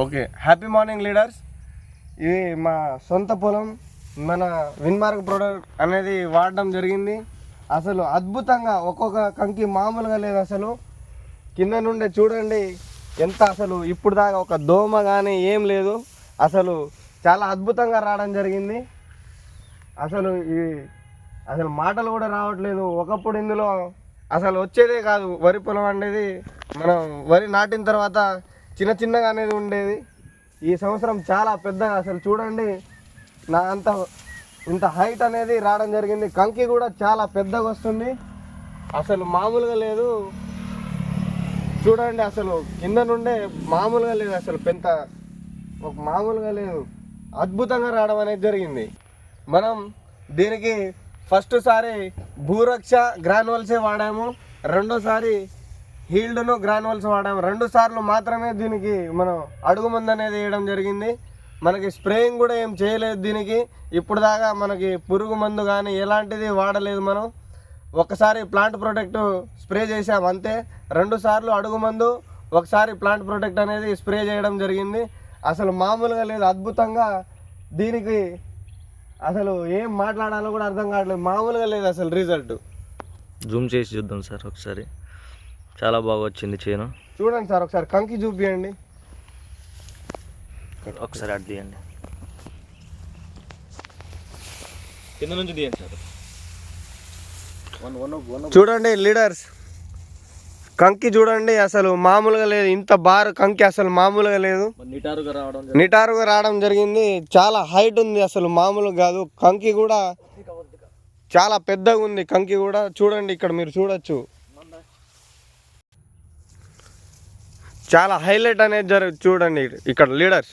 Okay, happy morning leaders. ఇది మా సొంత పొలం, మన విన్మార్క్ ప్రోడక్ట్ అనేది వాడడం జరిగింది. అసలు అద్భుతంగా ఒక్కొక్క కంకి మామూలుగా లేదు. అసలు కింద నుండి చూడండి ఎంత, అసలు ఇప్పుడు దాకా ఒక దోమ కానీ ఏం లేదు. అసలు చాలా అద్భుతంగా రావడం జరిగింది. అసలు మాటలు కూడా రావట్లేదు. ఒకప్పుడు ఇందులో అసలు వచ్చేదే కాదు. వరి పొలం అనేది మనం వరి నాటిన తర్వాత చిన్న చిన్నగా అనేది ఉండేది. ఈ సంవత్సరం చాలా పెద్దగా, అసలు చూడండి నా ఇంత హైట్ అనేది రావడం జరిగింది. కంకి కూడా చాలా పెద్దగా వస్తుంది. అసలు మామూలుగా లేదు. చూడండి అసలు కింద నుండే మామూలుగా లేదు. అసలు పెంత మామూలుగా లేదు. అద్భుతంగా రావడం అనేది జరిగింది. మనం దీనికి ఫస్ట్ సారి భూరక్ష గ్రాన్యువల్సే వాడాము. రెండోసారి హీల్డ్ను గ్రాన్యువల్స్ వాడాము. 2 సార్లు మాత్రమే దీనికి మనం అడుగు మందు అనేది వేయడం జరిగింది. మనకి స్ప్రేయింగ్ కూడా ఏం చేయలేదు దీనికి. ఇప్పుడు దాకా మనకి పురుగు మందు కానీ ఎలాంటిది వాడలేదు. మనం ఒకసారి ప్లాంట్ ప్రొటెక్ట్ స్ప్రే చేసాం అంతే. 2 సార్లు అడుగు మందు, ఒకసారి ప్లాంట్ ప్రొటెక్ట్ అనేది స్ప్రే చేయడం జరిగింది. అసలు మామూలుగా లేదు. అద్భుతంగా దీనికి అసలు ఏం మాట్లాడాలో కూడా అర్థం కావట్లేదు. మామూలుగా లేదు అసలు రిజల్ట్. జూమ్ చేసి చూద్దాం సార్ ఒకసారి. చాలా బాగా వచ్చింది చేను. చూడండి సార్, ఒకసారి కంకి చూపియండి. ఒకసారి అటు తీయండి, కింద నుంచి తీయండి సార్. చూడండి లీడర్స్, కంకి చూడండి అసలు మామూలుగా లేదు. ఇంత బారు కంకి అసలు మామూలుగా లేదు. నిటారుగా రావడం జరిగింది. చాలా హైట్ ఉంది, అసలు మామూలుగా కాదు. కంకి కూడా చాలా పెద్దగా ఉంది. కంకి కూడా చూడండి, ఇక్కడ మీరు చూడొచ్చు. చాలా హైలైట్ అనేది చూడండి ఇక్కడ లీడర్స్.